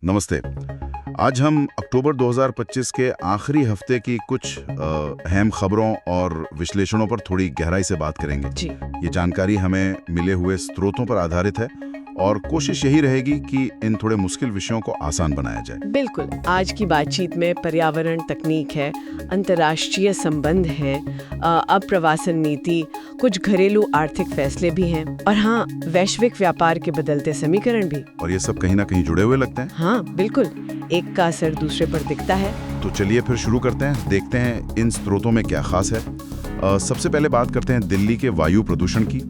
नमस्ते। आज हम अक्टूबर 2025 के आखिरी हफ्ते की कुछ अहम खबरों और विश्लेषणों पर थोड़ी गहराई से बात करेंगे। जी ये जानकारी हमें मिले हुए स्रोतों पर आधारित है और कोशिश यही रहेगी कि इन थोड़े मुश्किल विषयों को आसान बनाया जाए। बिल्कुल। आज की बातचीत में पर्यावरण तकनीक है, अंतर्राष्ट्रीय संबंध है, अप्रवासन नीति, कुछ घरेलू आर्थिक फैसले भी हैं और हाँ, वैश्विक व्यापार के बदलते समीकरण भी। और ये सब कहीं ना कहीं जुड़े हुए लगते हैं। हाँ बिल्कुल, एक का असर दूसरे पर दिखता है। तो चलिए फिर शुरू करते हैं, देखते हैं इन स्रोतों में क्या खास है। सबसे पहले बात करते हैं दिल्ली के वायु प्रदूषण की।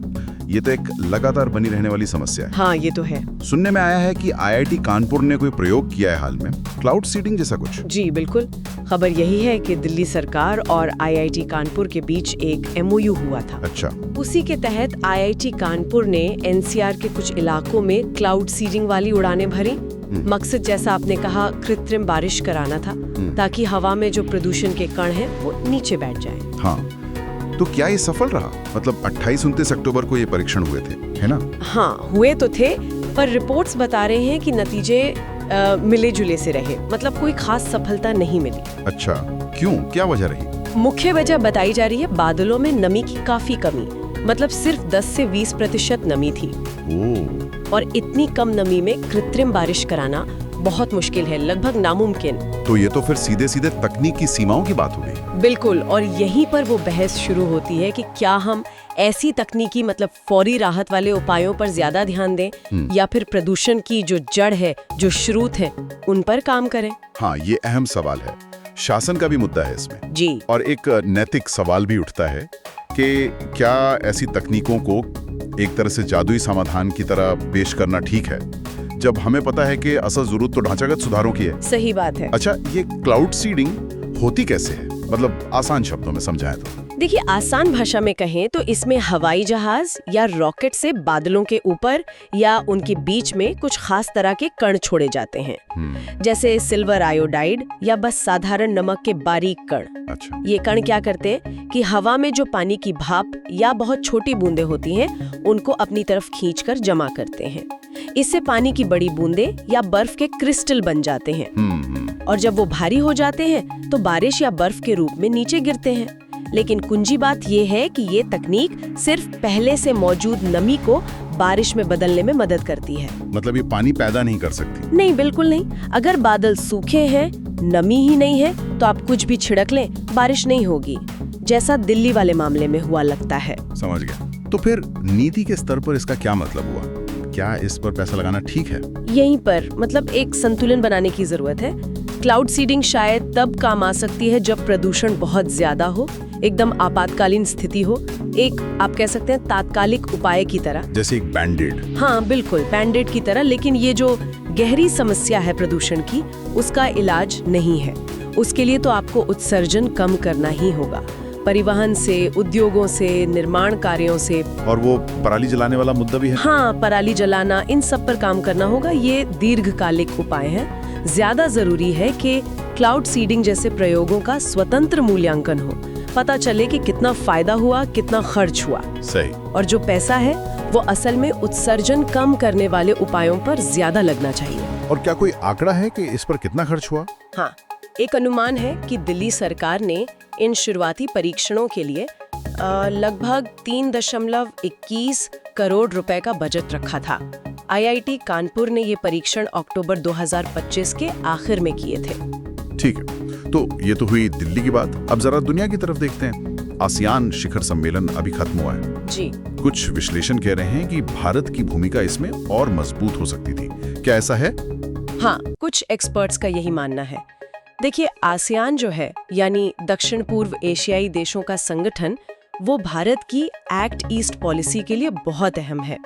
ये तो एक लगातार बनी रहने वाली समस्या है। हाँ ये तो है। सुनने में आया है कि आईआईटी कानपुर ने कोई प्रयोग किया है हाल में, क्लाउड सीडिंग जैसा कुछ। जी बिल्कुल, खबर यही है कि दिल्ली सरकार और आईआईटी कानपुर के बीच एक एमओयू हुआ था। अच्छा। उसी के तहत आईआईटी कानपुर ने एनसीआर के कुछ इलाकों में क्लाउड सीडिंग वाली उड़ानें भरी। मकसद, जैसा आपने कहा, कृत्रिम बारिश कराना था ताकि हवा में जो प्रदूषण के कण हैं वो नीचे बैठ जाएं। हाँ, तो क्या ये सफल रहा? मतलब 28-29 अक्टूबर को ये परीक्षण हुए थे, है ना? हाँ हुए तो थे, पर रिपोर्ट्स बता रहे हैं कि नतीजे मिले जुले से रहे, मतलब कोई खास सफलता नहीं मिली। अच्छा, क्यों? क्या वजह रही? मुख्य वजह बताई जा रही है बादलों में नमी की काफी कमी, मतलब सिर्फ 10 से 20% नमी थी। ओह। और इतनी कम नमी में कृत्रिम बारिश कराना बहुत मुश्किल है, लगभग नामुमकिन। तो ये तो फिर सीधे सीधे तकनीक की सीमाओं की बात हो गई। बिल्कुल, और यहीं पर वो बहस शुरू होती है कि क्या हम ऐसी तकनीकी, मतलब फौरी राहत वाले उपायों पर ज्यादा ध्यान दें या फिर प्रदूषण की जो जड़ है, जो स्रोत है, उन पर काम करें। हाँ, ये अहम सवाल है। शासन का भी मुद्दा है इसमें जी। और एक नैतिक सवाल भी उठता है कि क्या ऐसी तकनीकों को एक तरह से जादुई समाधान की तरह पेश करना ठीक है, जब हमें पता है कि असल जरूरत तो ढांचागत सुधारों की है। सही बात है। अच्छा, ये क्लाउड सीडिंग होती कैसे है? मतलब आसान शब्दों में समझाएं तो। देखिए, आसान भाषा में कहें तो इसमें हवाई जहाज या रॉकेट से बादलों के ऊपर या उनके बीच में कुछ खास तरह के कण छोड़े जाते हैं, जैसे सिल्वर आयोडाइड या बस साधारण नमक के बारीक कण। अच्छा। ये कण क्या करते हैं कि हवा में जो पानी की भाप या बहुत छोटी बूंदें होती हैं, उनको अपनी तरफ खींचकर जमा करते हैं। इससे पानी की बड़ी बूंदें या बर्फ के क्रिस्टल बन जाते हैं और जब वो भारी हो जाते हैं तो बारिश या बर्फ के रूप में नीचे गिरते हैं। लेकिन कुंजी बात ये है कि ये तकनीक सिर्फ पहले से मौजूद नमी को बारिश में बदलने में मदद करती है। मतलब ये पानी पैदा नहीं कर सकती? नहीं, बिल्कुल नहीं। अगर बादल सूखे हैं, नमी ही नहीं है, तो आप कुछ भी छिड़क लें, बारिश नहीं होगी, जैसा दिल्ली वाले मामले में हुआ लगता है। समझ गया। तो फिर नीति के स्तर पर इसका क्या मतलब हुआ? क्या इस पर पैसा लगाना ठीक है? यहीं पर मतलब एक संतुलन बनाने की जरूरत है। क्लाउड सीडिंग शायद तब काम आ सकती है जब प्रदूषण बहुत ज्यादा हो, एकदम आपातकालीन स्थिति हो, एक आप कह सकते हैं तात्कालिक उपाय की तरह, जैसे एक बैंडेड। हाँ बिल्कुल, बैंडेड की तरह। लेकिन ये जो गहरी समस्या है प्रदूषण की, उसका इलाज नहीं है। उसके लिए तो आपको उत्सर्जन कम करना ही होगा, परिवहन से, उद्योगों से, निर्माण कार्यों से। और वो पराली जलाने वाला मुद्दा भी है। हाँ, पराली जलाना, इन सब पर काम करना होगा। ये दीर्घकालिक उपाय हैं। ज्यादा जरूरी है कि क्लाउड सीडिंग जैसे प्रयोगों का स्वतंत्र मूल्यांकन हो, पता चले कि कितना फायदा हुआ, कितना खर्च हुआ। सही। और जो पैसा है वो असल में उत्सर्जन कम करने वाले उपायों पर ज्यादा लगना चाहिए। और क्या कोई आंकड़ा है कि इस पर कितना खर्च हुआ? हाँ, एक अनुमान है कि दिल्ली सरकार ने इन शुरुआती परीक्षणों के लिए लगभग 3.21 करोड़ रुपए का बजट रखा था। आईआईटी कानपुर ने ये परीक्षण अक्टूबर 2025 के आखिर में किए थे। ठीक है, तो ये तो हुई दिल्ली की बात। अब जरा दुनिया की तरफ देखते हैं। आसियान शिखर सम्मेलन अभी खत्म हुआ है जी। कुछ विश्लेषण कह रहे हैं कि भारत की भूमिका इसमें और मजबूत हो सकती थी। क्या ऐसा है? हाँ, कुछ एक्सपर्ट्स का यही मानना है। देखिए, आसियान जो है, यानी दक्षिण पूर्व एशियाई देशों का संगठन, वो भारत की एक्ट ईस्ट पॉलिसी के लिए बहुत अहम है।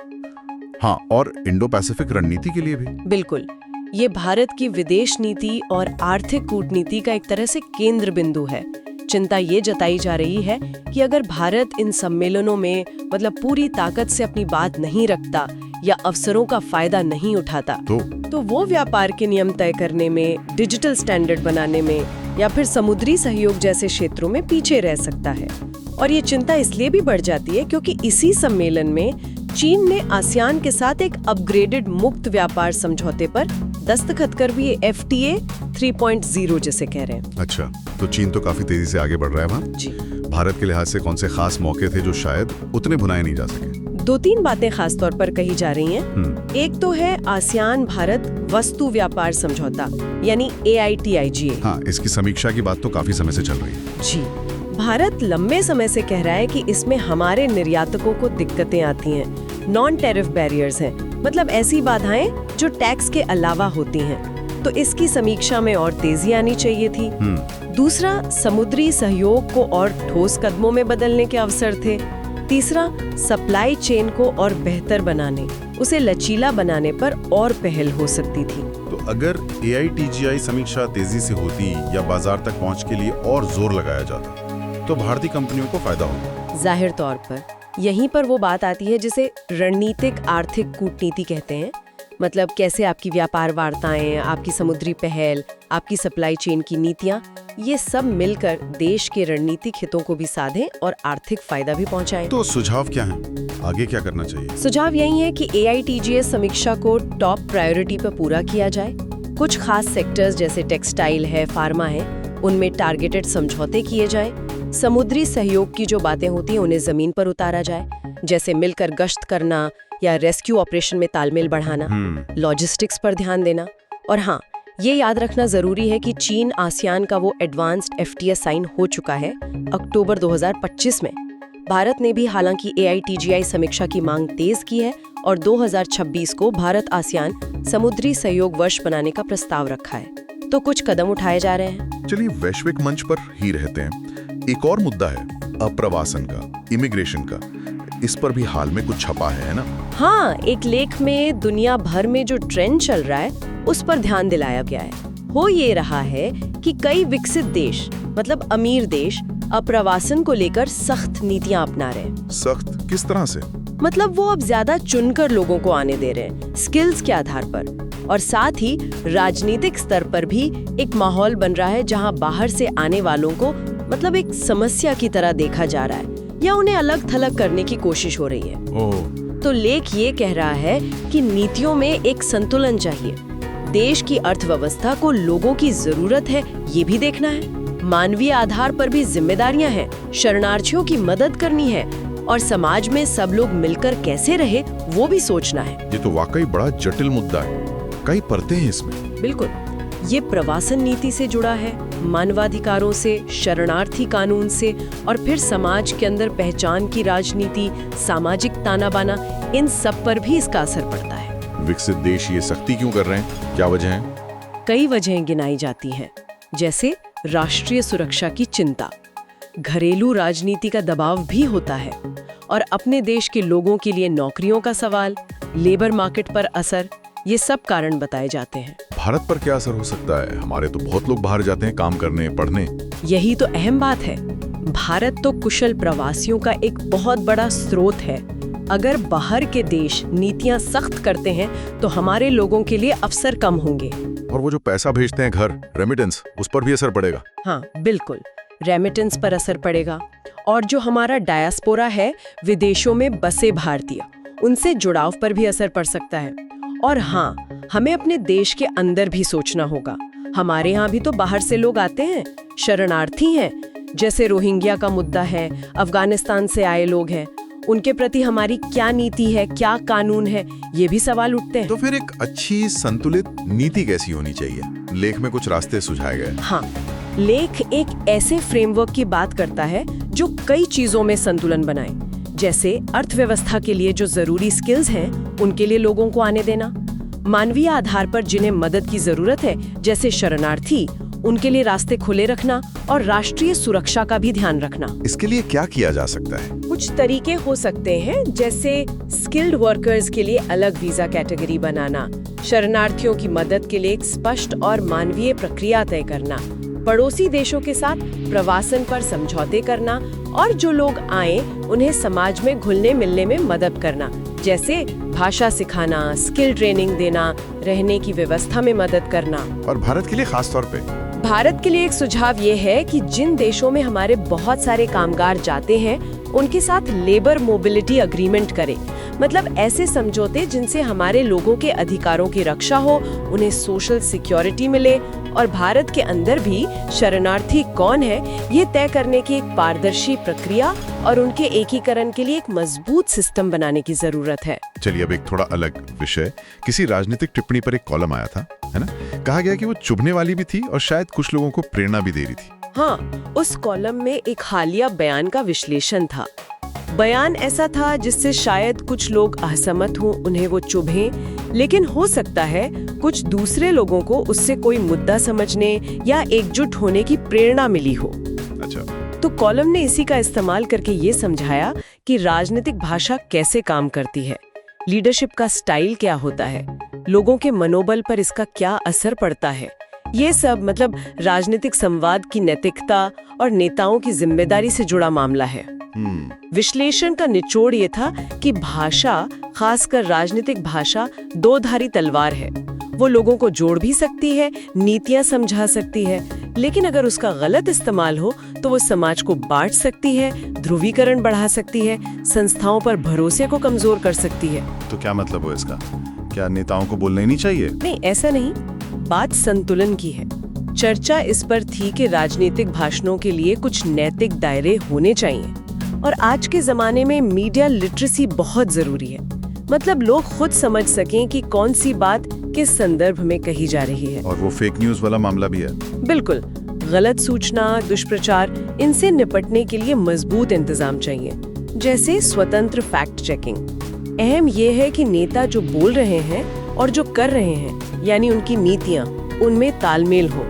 हाँ, और इंडो पैसिफिक रणनीति के लिए भी। बिल्कुल, ये भारत की विदेश नीति और आर्थिक कूटनीति का एक तरह से केंद्र बिंदु है। चिंता ये जताई जा रही है कि अगर भारत इन सम्मेलनों में मतलब पूरी ताकत से अपनी बात नहीं रखता या अवसरों का फायदा नहीं उठाता, तो वो व्यापार के नियम तय करने में, डिजिटल स्टैंडर्ड बनाने में या फिर समुद्री सहयोग जैसे क्षेत्रों में पीछे रह सकता है। और ये चिंता इसलिए भी बढ़ जाती है क्योंकि इसी सम्मेलन में चीन ने आसियान के साथ एक अपग्रेडेड मुक्त व्यापार समझौते पर दस्तखत कर भी FTA 3.0 जिसे कह रहे हैं। अच्छा, तो चीन तो काफी तेजी से आगे बढ़ रहा है वहाँ। जी, भारत के लिहाज से कौन से खास मौके थे जो शायद उतने भुनाए नहीं जा सके? 2-3 बातें खास तौर पर कही जा रही हैं। एक तो है आसियान भारत वस्तु व्यापार समझौता यानी AITIGA। हाँ, इसकी समीक्षा की बात तो काफी समय से चल रही है। जी, भारत लंबे समय से कह रहा है कि इसमें हमारे निर्यातकों को दिक्कतें आती हैं, नॉन टैरिफ बैरियर्स हैं, मतलब ऐसी बाधाएं जो टैक्स के अलावा होती हैं। तो इसकी समीक्षा में और तेजी आनी चाहिए थी। दूसरा, समुद्री सहयोग को और ठोस कदमों में बदलने के अवसर थे। तीसरा, सप्लाई चेन को और बेहतर बनाने, उसे लचीला बनाने पर और पहल हो सकती थी। तो अगर AITGI समीक्षा तेजी से होती या बाजार तक पहुंच के लिए और जोर लगाया जाता तो भारतीय कंपनियों को फायदा होगा। जाहिर तौर पर यहीं पर वो बात आती है जिसे रणनीतिक आर्थिक कूटनीति कहते हैं। मतलब कैसे आपकी व्यापार वार्ताएं, आपकी समुद्री पहल, आपकी सप्लाई चेन की नीतियां, ये सब मिलकर देश के रणनीतिक हितों को भी साधें और आर्थिक फायदा भी पहुंचाएं। तो सुझाव क्या है? आगे क्या करना चाहिए? सुझाव यही है कि AITGA समीक्षा को टॉप प्रायोरिटी पर पूरा किया जाए। कुछ खास सेक्टर्स जैसे टेक्सटाइल है, फार्मा है, उनमें टारगेटेड समझौते किए जाएं। समुद्री सहयोग की जो बातें होती हैं उन्हें जमीन पर उतारा जाए, जैसे मिलकर गश्त करना या रेस्क्यू ऑपरेशन में तालमेल बढ़ाना, लॉजिस्टिक्स पर ध्यान देना। और हाँ, ये याद रखना जरूरी है कि चीन आसियान का वो एडवांस्ड FTA साइन हो चुका है अक्टूबर 2025 में। भारत ने भी हालांकि AITGI समीक्षा की मांग तेज की है और 2026 को भारत आसियान समुद्री सहयोग वर्ष बनाने का प्रस्ताव रखा है। तो कुछ कदम उठाए जा रहे हैं। चलिए वैश्विक मंच पर ही रहते हैं। एक और मुद्दा है अप्रवासन का, इमिग्रेशन का। इस पर भी हाल में कुछ छपा है ना? हाँ, एक लेख में दुनिया भर में जो ट्रेंड चल रहा है उस पर ध्यान दिलाया गया है। हो ये रहा है कि कई विकसित देश, मतलब अमीर देश, अप्रवासन को लेकर सख्त नीतियां अपना रहे हैं। सख्त किस तरह से? मतलब वो अब ज्यादा चुनकर लोगों को आने दे रहे हैं, स्किल्स के आधार पर। और साथ ही राजनीतिक स्तर पर भी एक माहौल बन रहा है जहां बाहर से आने वालों को मतलब एक समस्या की तरह देखा जा रहा है या उन्हें अलग थलग करने की कोशिश हो रही है। तो लेख ये कह रहा है कि नीतियों में एक संतुलन चाहिए। देश की अर्थव्यवस्था को लोगों की जरूरत है ये भी देखना है, मानवीय आधार पर भी जिम्मेदारियां हैं, शरणार्थियों की मदद करनी है और समाज में सब लोग मिलकर कैसे रहे वो भी सोचना है। ये तो वाकई बड़ा जटिल मुद्दा है, कई परतें हैं इसमें। बिल्कुल, ये प्रवासन नीति से जुड़ा है, मानवाधिकारों से, शरणार्थी कानून से और फिर समाज के अंदर पहचान की राजनीति, सामाजिक ताना बाना, इन सब पर भी इसका असर पड़ता है। विकसित देश ये सख्ती क्यों कर रहे हैं? क्या वजह है? कई वजहें गिनाई जाती हैं, जैसे राष्ट्रीय सुरक्षा की चिंता, घरेलू राजनीति का दबाव भी होता है और अपने देश के लोगों के लिए नौकरियों का सवाल, लेबर मार्केट पर असर, ये सब कारण बताए जाते हैं। भारत पर क्या असर हो सकता है? हमारे तो बहुत लोग बाहर जाते हैं काम करने, पढ़ने। यही तो अहम बात है। भारत तो कुशल प्रवासियों का एक बहुत बड़ा स्रोत है। अगर बाहर के देश नीतियां सख्त करते हैं तो हमारे लोगों के लिए अवसर कम होंगे। और वो जो पैसा भेजते हैं घर, रेमिटेंस, उस पर भी असर पड़ेगा। हाँ बिल्कुल, रेमिटेंस पर असर पड़ेगा। और जो हमारा डायस्पोरा है, विदेशों में बसे भारतीय, उनसे जुड़ाव पर भी असर पड़ सकता है। और हाँ, हमें अपने देश के अंदर भी सोचना होगा। हमारे यहाँ भी तो बाहर से लोग आते हैं, शरणार्थी हैं, जैसे रोहिंग्या का मुद्दा है, अफगानिस्तान से आए लोग हैं, उनके प्रति हमारी क्या नीति है, क्या कानून है, ये भी सवाल उठते हैं। तो फिर एक अच्छी संतुलित नीति कैसी होनी चाहिए? लेख में कुछ रास्ते सुझाए गए। हाँ, लेख एक ऐसे फ्रेमवर्क की बात करता है जो कई चीजों में संतुलन बनाए, जैसे अर्थव्यवस्था के लिए जो जरूरी स्किल्स हैं उनके लिए लोगों को आने देना, मानवीय आधार पर जिन्हें मदद की जरूरत है जैसे शरणार्थी, उनके लिए रास्ते खुले रखना और राष्ट्रीय सुरक्षा का भी ध्यान रखना। इसके लिए क्या किया जा सकता है? कुछ तरीके हो सकते हैं, जैसे स्किल्ड वर्कर्स के लिए अलग वीजा कैटेगरी बनाना, शरणार्थियों की मदद के लिए एक स्पष्ट और मानवीय प्रक्रिया तय करना, पड़ोसी देशों के साथ प्रवासन पर समझौते करना और जो लोग आए उन्हें समाज में घुलने मिलने में मदद करना, जैसे भाषा सिखाना, स्किल ट्रेनिंग देना, रहने की व्यवस्था में मदद करना। और भारत के लिए खास तौर पे? भारत के लिए एक सुझाव ये है कि जिन देशों में हमारे बहुत सारे कामगार जाते हैं उनके साथ लेबर मोबिलिटी अग्रीमेंट करें। मतलब ऐसे समझौते जिनसे हमारे लोगों के अधिकारों की रक्षा हो, उन्हें सोशल सिक्योरिटी मिले और भारत के अंदर भी शरणार्थी कौन है ये तय करने की एक पारदर्शी प्रक्रिया और उनके एकीकरण के लिए एक मजबूत सिस्टम बनाने की जरूरत है। चलिए अब एक थोड़ा अलग विषय, किसी राजनीतिक टिप्पणी पर एक कॉलम आया था, है ना? कहा गया कि वो चुभने वाली भी थी और शायद कुछ लोगों को प्रेरणा भी दे रही थी। हाँ, उस कॉलम में एक हालिया बयान का विश्लेषण था। बयान ऐसा था जिससे शायद कुछ लोग असहमत हों, उन्हें वो चुभे, लेकिन हो सकता है कुछ दूसरे लोगों को उससे कोई मुद्दा समझने या एकजुट होने की प्रेरणा मिली हो। अच्छा। तो कॉलम ने इसी का इस्तेमाल करके ये समझाया कि राजनीतिक भाषा कैसे काम करती है, लीडरशिप का स्टाइल क्या होता है, लोगों के मनोबल पर इसका क्या असर पड़ता है। ये सब मतलब राजनीतिक संवाद की नैतिकता और नेताओं की जिम्मेदारी से जुड़ा मामला है। विश्लेषण का निचोड़ ये था कि भाषा, खासकर राजनीतिक भाषा, दो धारी तलवार है। वो लोगों को जोड़ भी सकती है, नीतियां समझा सकती है, लेकिन अगर उसका गलत इस्तेमाल हो तो वो समाज को बांट सकती है, ध्रुवीकरण बढ़ा सकती है, संस्थाओं पर भरोसे को कमजोर कर सकती है। तो क्या मतलब हो इसका? क्या नेताओं को बोलना ही नहीं चाहिए? नहीं, ऐसा नहीं। बात संतुलन की है। चर्चा इस पर थी कि राजनीतिक भाषणों के लिए कुछ नैतिक दायरे होने चाहिए और आज के जमाने में मीडिया लिटरेसी बहुत जरूरी है। मतलब लोग खुद समझ सकें कि कौन सी बात किस संदर्भ में कही जा रही है। और वो फेक न्यूज वाला मामला भी है। बिल्कुल, गलत सूचना, दुष्प्रचार, इनसे निपटने के लिए मजबूत इंतजाम चाहिए, जैसे स्वतंत्र फैक्ट चेकिंग। अहम ये है कि नेता जो बोल रहे हैं और जो कर रहे हैं, यानी उनकी नीतियां, उनमें तालमेल हो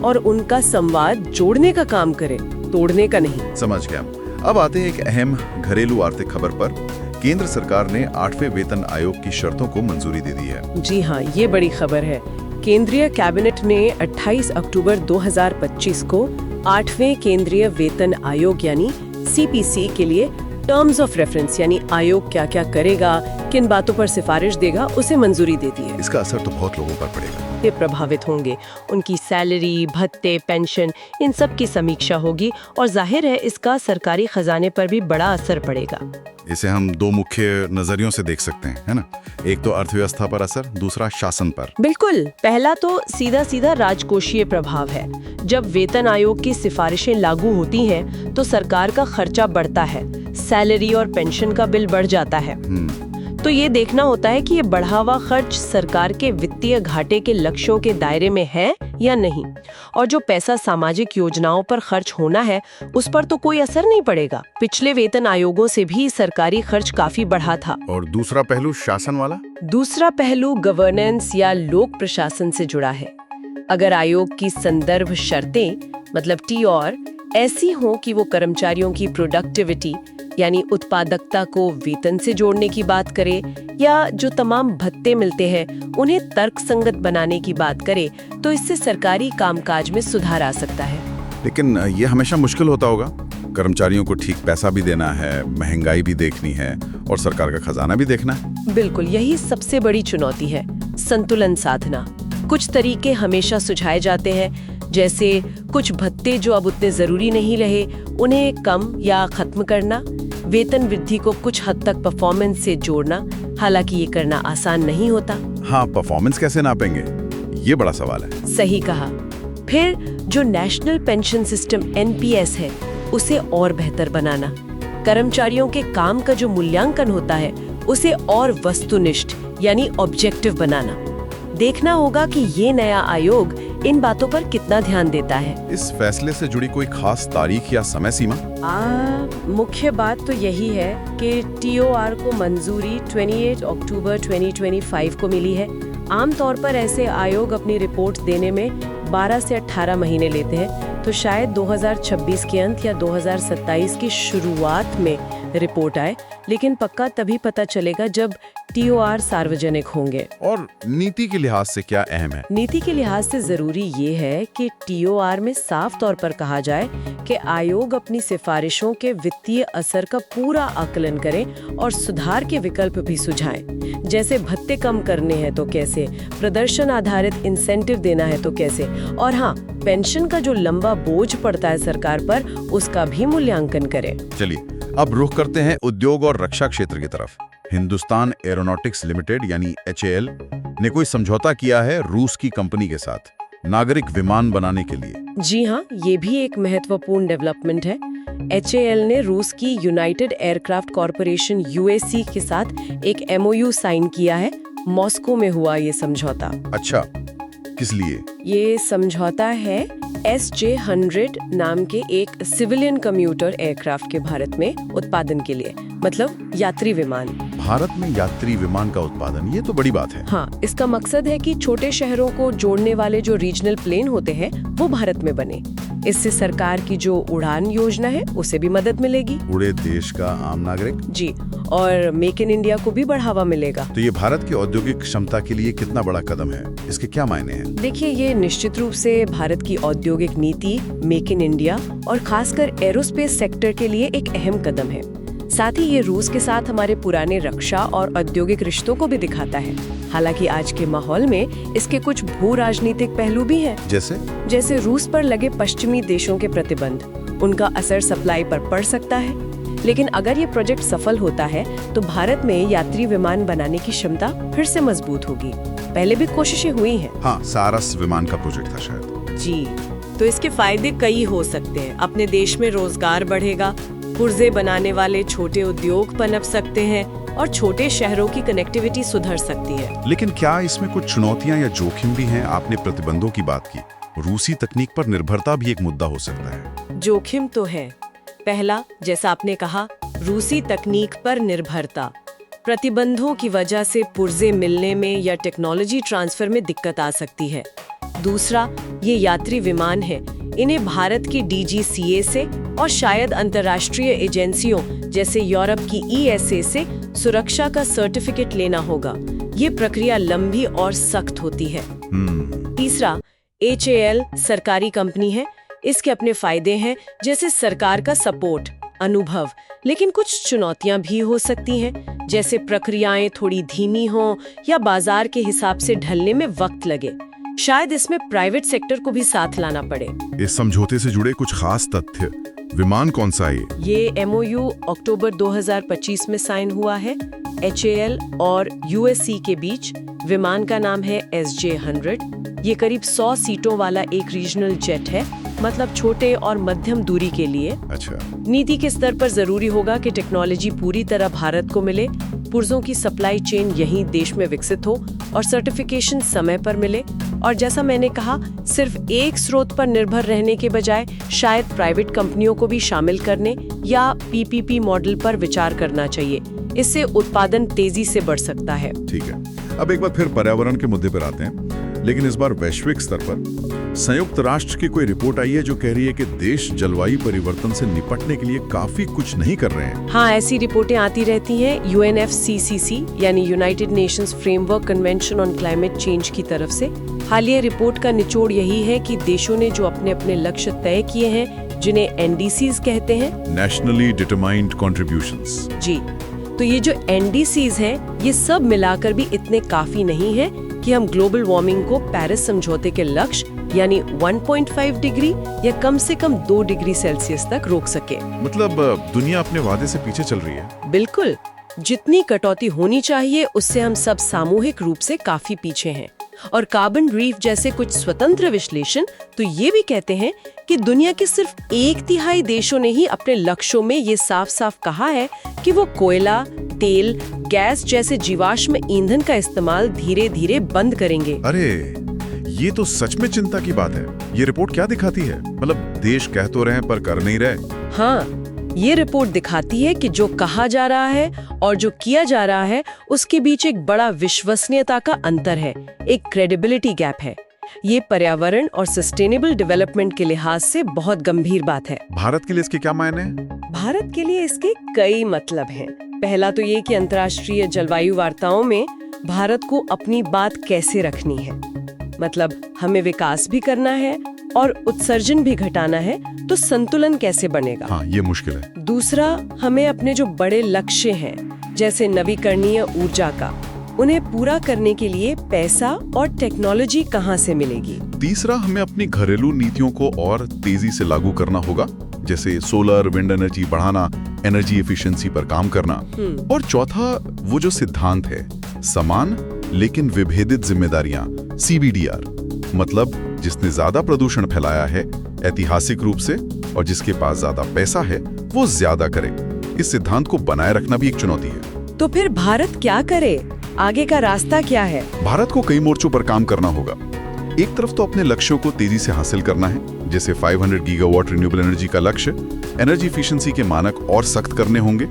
और उनका संवाद जोड़ने का काम करे, तोड़ने का नहीं। समझ गया। अब आते हैं एक अहम घरेलू आर्थिक खबर पर। केंद्र सरकार ने 8वें वेतन आयोग की शर्तों को मंजूरी दे दी है। जी हाँ, ये बड़ी खबर है। केंद्रीय कैबिनेट ने 28 अक्टूबर 2025 को 8वें केंद्रीय वेतन आयोग यानी सीपीसी के लिए टर्म्स ऑफ रेफरेंस यानी आयोग क्या क्या करेगा, किन बातों पर सिफारिश देगा, उसे मंजूरी दे दी है। इसका असर तो बहुत लोगों पर पड़ेगा। वे प्रभावित होंगे, उनकी सैलरी, भत्ते, पेंशन, इन सब की समीक्षा होगी और जाहिर है इसका सरकारी खजाने पर भी बड़ा असर पड़ेगा। इसे हम दो मुख्य नजरियों से देख सकते हैं, है ना? एक तो अर्थव्यवस्था पर असर, दूसरा शासन पर। बिल्कुल, पहला तो सीधा सीधा राजकोषीय प्रभाव है। जब वेतन आयोग की सिफारिशें लागू होती हैं, तो सरकार का खर्चा बढ़ता है, सैलरी और पेंशन का बिल बढ़ जाता है। तो ये देखना होता है कि ये बढ़ा हुआ खर्च सरकार के वित्तीय घाटे के लक्ष्यों के दायरे में है या नहीं, और जो पैसा सामाजिक योजनाओं पर खर्च होना है उस पर तो कोई असर नहीं पड़ेगा। पिछले वेतन आयोगों से भी सरकारी खर्च काफी बढ़ा था। और दूसरा पहलू शासन वाला? दूसरा पहलू गवर्नेंस या लोक प्रशासन से जुड़ा है। अगर आयोग की संदर्भ शर्तें मतलब टीओआर ऐसी हो कि वो कर्मचारियों की प्रोडक्टिविटी यानी उत्पादकता को वेतन से जोड़ने की बात करे, या जो तमाम भत्ते मिलते हैं उन्हें तर्कसंगत बनाने की बात करे, तो इससे सरकारी कामकाज में सुधार आ सकता है। लेकिन ये हमेशा मुश्किल होता होगा। कर्मचारियों को ठीक पैसा भी देना है, महंगाई भी देखनी है और सरकार का खजाना भी देखना है। बिल्कुल, यही सबसे बड़ी चुनौती है, संतुलन साधना। कुछ तरीके हमेशा सुझाए जाते हैं, जैसे कुछ भत्ते जो अब उतने जरूरी नहीं रहे उन्हें कम या खत्म करना, वेतन वृद्धि को कुछ हद तक परफॉर्मेंस से जोड़ना। हालांकि ये करना आसान नहीं होता। हाँ, परफॉर्मेंस कैसे नापेंगे, ये बड़ा सवाल है। सही कहा। फिर जो नेशनल पेंशन सिस्टम एनपीएस है उसे और बेहतर बनाना, कर्मचारियों के काम का जो मूल्यांकन होता है उसे और वस्तुनिष्ठ यानी ऑब्जेक्टिव बनाना। देखना होगा कि ये नया आयोग इन बातों पर कितना ध्यान देता है। इस फैसले से जुड़ी कोई खास तारीख या समय सीमा? मुख्य बात तो यही है कि टीओआर को मंजूरी 28 अक्टूबर 2025 को मिली है। आमतौर पर ऐसे आयोग अपनी रिपोर्ट देने में 12 से 18 महीने लेते हैं, तो शायद 2026 के अंत या 2027 की शुरुआत में रिपोर्ट आए, लेकिन पक्का तभी पता चलेगा जब टीओआर सार्वजनिक होंगे। और नीति के लिहाज से क्या अहम है? नीति के लिहाज से जरूरी ये है कि टीओआर में साफ तौर पर कहा जाए कि आयोग अपनी सिफारिशों के वित्तीय असर का पूरा आकलन करे और सुधार के विकल्प भी सुझाएं। जैसे भत्ते कम करने हैं तो कैसे, प्रदर्शन आधारित इंसेंटिव देना है तो कैसे, और हाँ, पेंशन का जो लंबा बोझ पड़ता है सरकार पर उसका भी मूल्यांकन करें। चलिए अब रुख करते हैं उद्योग और रक्षा क्षेत्र की तरफ। हिंदुस्तान एरोनॉटिक्स लिमिटेड यानी HAL ने कोई समझौता किया है रूस की कंपनी के साथ नागरिक विमान बनाने के लिए। जी हाँ, ये भी एक महत्वपूर्ण डेवलपमेंट है। HAL ने रूस की यूनाइटेड एयरक्राफ्ट कॉरपोरेशन UAC के साथ एक MOU साइन किया है। मॉस्को में हुआ ये समझौता। अच्छा, किस लिए? ये समझौता है SJ-100 नाम के एक सिविलियन कम्यूटर एयरक्राफ्ट के भारत में उत्पादन के लिए, मतलब यात्री विमान। भारत में यात्री विमान का उत्पादन, ये तो बड़ी बात है। हाँ, इसका मकसद है कि छोटे शहरों को जोड़ने वाले जो रीजनल प्लेन होते हैं वो भारत में बने। इससे सरकार की जो उड़ान योजना है उसे भी मदद मिलेगी। पूरे देश का आम नागरिक? जी, और मेक इन इंडिया को भी बढ़ावा मिलेगा। तो ये भारत की औद्योगिक क्षमता के लिए कितना बड़ा कदम है? इसके क्या मायने हैं? देखिए, ये निश्चित रूप से भारत की औद्योगिक नीति, मेक इन इंडिया और खासकर एरोस्पेस सेक्टर के लिए एक अहम कदम है। साथ ही ये रूस के साथ हमारे पुराने रक्षा और औद्योगिक रिश्तों को भी दिखाता है। हालांकि आज के माहौल में इसके कुछ भू राजनीतिक पहलू भी हैं। जैसे रूस पर लगे पश्चिमी देशों के प्रतिबंध, उनका असर सप्लाई पर पड़ सकता है। लेकिन अगर ये प्रोजेक्ट सफल होता है तो भारत में यात्री विमान बनाने की क्षमता फिर से मजबूत होगी। पहले भी कोशिशें हुई हैं। हाँ, सारस विमान का प्रोजेक्ट था शायद। जी, तो इसके फायदे कई हो सकते हैं। अपने देश में रोजगार बढ़ेगा, पुर्जे बनाने वाले छोटे उद्योग पनप सकते हैं और छोटे शहरों की कनेक्टिविटी सुधर सकती है। लेकिन क्या इसमें कुछ चुनौतियां या जोखिम भी हैं? आपने प्रतिबंधों की बात की, रूसी तकनीक पर निर्भरता भी एक मुद्दा हो सकता है। जोखिम तो है। पहला, जैसा आपने कहा, रूसी तकनीक पर निर्भरता। प्रतिबंधों की वजह से पुर्जे मिलने में या टेक्नोलॉजी ट्रांसफर में दिक्कत आ सकती है। दूसरा, ये यात्री विमान है, इन्हें भारत की DGCA से और शायद अंतर्राष्ट्रीय एजेंसियों जैसे यूरोप की ESA से सुरक्षा का सर्टिफिकेट लेना होगा। ये प्रक्रिया लंबी और सख्त होती है। तीसरा, HAL सरकारी कंपनी है, इसके अपने फायदे हैं, जैसे सरकार का सपोर्ट, अनुभव। लेकिन कुछ चुनौतियां भी हो सकती हैं, जैसे प्रक्रियाएं थोड़ी धीमी हों या बाजार के हिसाब से ढलने में वक्त लगे। शायद इसमें प्राइवेट सेक्टर को भी साथ लाना पड़े। इस समझौते से जुड़े कुछ खास तथ्य, विमान कौन सा है? ये MOU अक्टूबर 2025 में साइन हुआ है। HAL और USC के बीच। विमान का नाम है SJ-100। ये करीब 100 सीटों वाला एक रीजनल जेट है, मतलब छोटे और मध्यम दूरी के लिए। अच्छा। नीति के स्तर पर जरूरी होगा कि टेक्नोलॉजी पूरी तरह भारत को मिले, पुर्जों की सप्लाई चेन यहीं देश में विकसित हो और सर्टिफिकेशन समय पर मिले। और जैसा मैंने कहा, सिर्फ एक स्रोत पर निर्भर रहने के बजाय शायद प्राइवेट कंपनियों को भी शामिल करने या PPP मॉडल पर विचार करना चाहिए। इससे उत्पादन तेजी से बढ़ सकता है। ठीक है, अब एक बार फिर पर्यावरण के मुद्दे पर आते हैं, लेकिन इस बार वैश्विक स्तर पर। संयुक्त राष्ट्र की कोई रिपोर्ट आई है जो कह रही है कि देश जलवायु परिवर्तन से निपटने के लिए काफी कुछ नहीं कर रहे हैं। हाँ, ऐसी रिपोर्टें आती रहती हैं UNFCCC यानी United Nations framework convention on climate change की तरफ से। हालिया रिपोर्ट का निचोड़ यही है कि देशों ने जो अपने अपने लक्ष्य तय किए हैं, जिन्हें NDCs कहते हैं, नेशनली डिटरमाइंड कॉन्ट्रीब्यूशंस। जी, तो ये जो NDCs हैं, ये सब मिलाकर भी इतने काफी नहीं है कि हम ग्लोबल वार्मिंग को पेरिस समझौते के लक्ष्य यानी 1.5 डिग्री या कम से कम 2 डिग्री सेल्सियस तक रोक सके। मतलब दुनिया अपने वादे से पीछे चल रही है। बिल्कुल, जितनी कटौती होनी चाहिए उससे हम सब सामूहिक रूप से काफी पीछे हैं। और कार्बन रीफ जैसे कुछ स्वतंत्र विश्लेषण तो ये भी कहते हैं कि दुनिया के सिर्फ 1/3 देशों ने ही अपने लक्ष्यों में ये साफ साफ कहा है कि वो कोयला, तेल, गैस जैसे जीवाश्म ईंधन का इस्तेमाल धीरे धीरे बंद करेंगे। अरे, ये तो सच में चिंता की बात है। ये रिपोर्ट क्या दिखाती है? मतलब देश कह तो रहे हैं पर कर नहीं रहे। हाँ, ये रिपोर्ट दिखाती है कि जो कहा जा रहा है और जो किया जा रहा है उसके बीच एक बड़ा विश्वसनीयता का अंतर है, एक क्रेडिबिलिटी गैप है। ये पर्यावरण और सस्टेनेबल डेवलपमेंट के लिहाज से बहुत गंभीर बात है। भारत के लिए इसके क्या मायने हैं? भारत के लिए इसके कई मतलब हैं। पहला तो ये कि अंतर्राष्ट्रीय जलवायु वार्ताओं में भारत को अपनी बात कैसे रखनी है, मतलब हमें विकास भी करना है और उत्सर्जन भी घटाना है, तो संतुलन कैसे बनेगा? हाँ, ये मुश्किल है। दूसरा, हमें अपने जो बड़े लक्ष्य हैं, जैसे नवीकरणीय ऊर्जा का, उन्हें पूरा करने के लिए पैसा और टेक्नोलॉजी कहाँ से मिलेगी? तीसरा, हमें अपनी घरेलू नीतियों को और तेजी से लागू करना होगा। जैसे सोलर विंड एनर्जी बढ़ाना, एनर्जी एफिशिएंसी पर काम करना। और चौथा वो जो सिद्धांत है, समान लेकिन विभेदित जिम्मेदारियां, CBDR, मतलब जिसने ज्यादा प्रदूषण फैलाया है ऐतिहासिक रूप से और जिसके पास ज्यादा पैसा है वो ज्यादा करे। इस सिद्धांत को बनाए रखना भी एक चुनौती है। तो फिर भारत क्या करे? आगे का रास्ता क्या है? भारत को कई मोर्चों पर काम करना होगा। एक तरफ तो अपने लक्ष्यों को तेजी से हासिल करना है, जैसे 500 गीगावाट रिन्यूएबल एनर्जी का लक्ष्य, एनर्जी एफिशिएंसी के मानक और सख्त करने होंगे,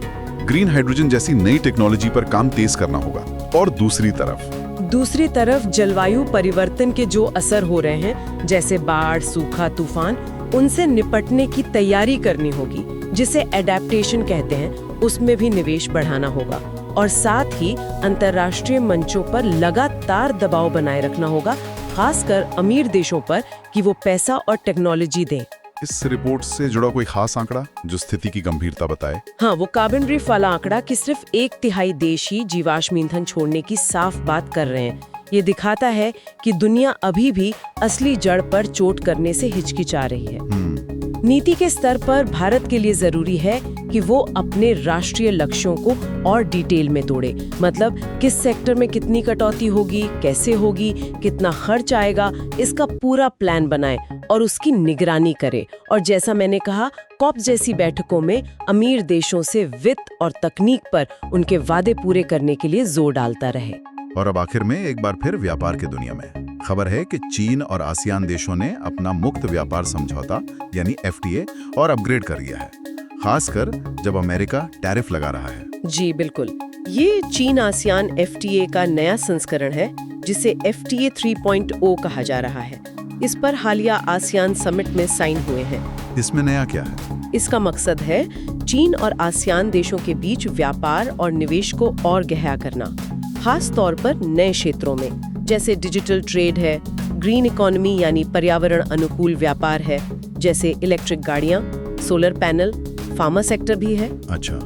ग्रीन हाइड्रोजन जैसी नई टेक्नोलॉजी पर काम तेज करना होगा। और दूसरी तरफ जलवायु परिवर्तन के जो असर हो रहे हैं, जैसे बाढ़, सूखा, तूफान, उनसे निपटने की तैयारी करनी होगी, जिसे एडेप्टेशन कहते हैं, उसमें भी निवेश बढ़ाना होगा। और साथ ही अंतर्राष्ट्रीय मंचों पर लगातार दबाव बनाए रखना होगा, खासकर अमीर देशों पर, कि वो पैसा और टेक्नोलॉजी दें। इस रिपोर्ट से जुड़ा कोई खास आंकड़ा जो स्थिति की गंभीरता बताए? हाँ, वो कार्बन रिफ वाला आंकड़ा कि सिर्फ 1/3 देश ही जीवाश्म ईंधन छोड़ने की साफ बात कर रहे हैं। ये दिखाता है कि दुनिया अभी भी असली जड़ पर चोट करने से हिचकिचा रही है। नीति के स्तर पर भारत के लिए जरूरी है कि वो अपने राष्ट्रीय लक्ष्यों को और डिटेल में तोड़े, मतलब किस सेक्टर में कितनी कटौती होगी, कैसे होगी, कितना खर्च आएगा, इसका पूरा प्लान बनाए और उसकी निगरानी करे। और जैसा मैंने कहा, कॉप जैसी बैठकों में अमीर देशों से वित्त और तकनीक पर उनके वादे पूरे करने के लिए जोर डालता रहे। और अब आखिर में एक बार फिर व्यापार की दुनिया में खबर है कि चीन और आसियान देशों ने अपना मुक्त व्यापार समझौता यानी FTA और अपग्रेड कर लिया है, खासकर जब अमेरिका टैरिफ लगा रहा है। जी बिल्कुल, ये चीन आसियान FTA का नया संस्करण है, जिसे FTA 3.0 कहा जा रहा है। इस पर हालिया आसियान समिट में साइन हुए हैं। इसमें नया क्या है? इसका मकसद है चीन और आसियान देशों के बीच व्यापार और निवेश को और गहरा करना, खास तौर पर नए क्षेत्रों में, जैसे डिजिटल ट्रेड है, ग्रीन इकोनॉमी यानी पर्यावरण अनुकूल व्यापार है, जैसे इलेक्ट्रिक गाड़ियां, सोलर पैनल, फार्मा सेक्टर भी है। अच्छा,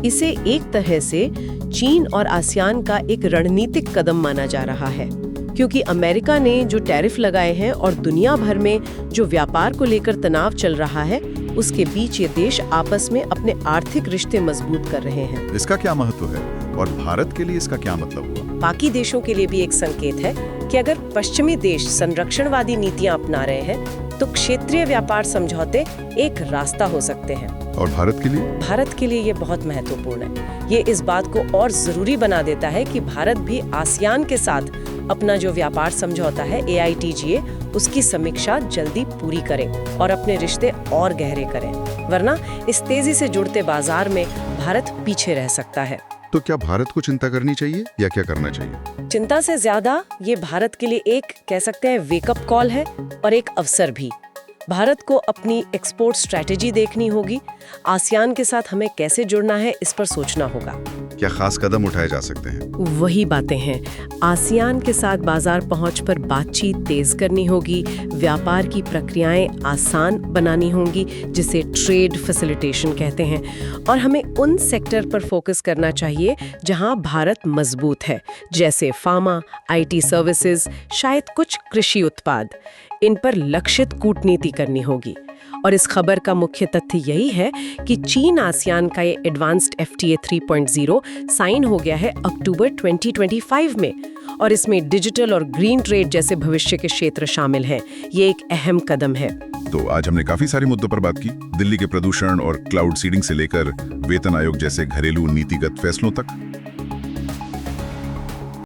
इसे एक तरह से चीन और आसियान का एक रणनीतिक कदम माना जा रहा है, क्योंकि अमेरिका ने जो टैरिफ लगाए हैं और दुनिया भर में जो व्यापार को लेकर तनाव चल रहा है, उसके बीच ये देश आपस में अपने आर्थिक रिश्ते मजबूत कर रहे हैं। इसका क्या महत्व है और भारत के लिए इसका क्या मतलब हुआ? बाकी देशों के लिए भी एक संकेत है कि अगर पश्चिमी देश संरक्षणवादी नीतियां अपना रहे हैं, तो क्षेत्रीय व्यापार समझौते एक रास्ता हो सकते हैं। और भारत के लिए? भारत के लिए ये बहुत महत्वपूर्ण है। ये इस बात को और जरूरी बना देता है कि भारत भी आसियान के साथ अपना जो व्यापार समझौता है AITGA, उसकी समीक्षा जल्दी पूरी करें और अपने रिश्ते और गहरे करें, वरना इस तेजी से जुड़ते बाजार में भारत पीछे रह सकता है। तो क्या भारत को चिंता करनी चाहिए या क्या करना चाहिए? चिंता से ज्यादा ये भारत के लिए एक, कह सकते हैं, वेकअप कॉल है और एक अवसर भी। भारत को अपनी एक्सपोर्ट स्ट्रैटेजी देखनी होगी। आसियान के साथ हमें कैसे जुड़ना है, इस पर सोचना होगा। क्या खास कदम उठाए जा सकते हैं? वही बातें हैं। आसियान के साथ बाजार पहुंच पर बातचीत तेज करनी होगी, व्यापार की प्रक्रियाएं आसान बनानी होंगी, जिसे ट्रेड फैसिलिटेशन कहते हैं, और हमें उन सेक्टर पर फोकस करना चाहिए जहां भारत मजबूत है, जैसे फार्मा, IT सर्विसेज, शायद कुछ कृषि उत्पाद। इन पर लक्षित कूटनीति करनी होगी। और इस खबर का मुख्य तथ्य यही है कि चीन आसियान का ये एडवांस्ड FTA 3.0 साइन हो गया है अक्टूबर 2025 में, और इसमें डिजिटल और ग्रीन ट्रेड जैसे भविष्य के क्षेत्र शामिल हैं। ये एक अहम कदम है। तो आज हमने काफी सारे मुद्दों पर बात की, दिल्ली के प्रदूषण और क्लाउड सीडिंग से लेकर वेतन आयोग जैसे घरेलू नीतिगत फैसलों तक।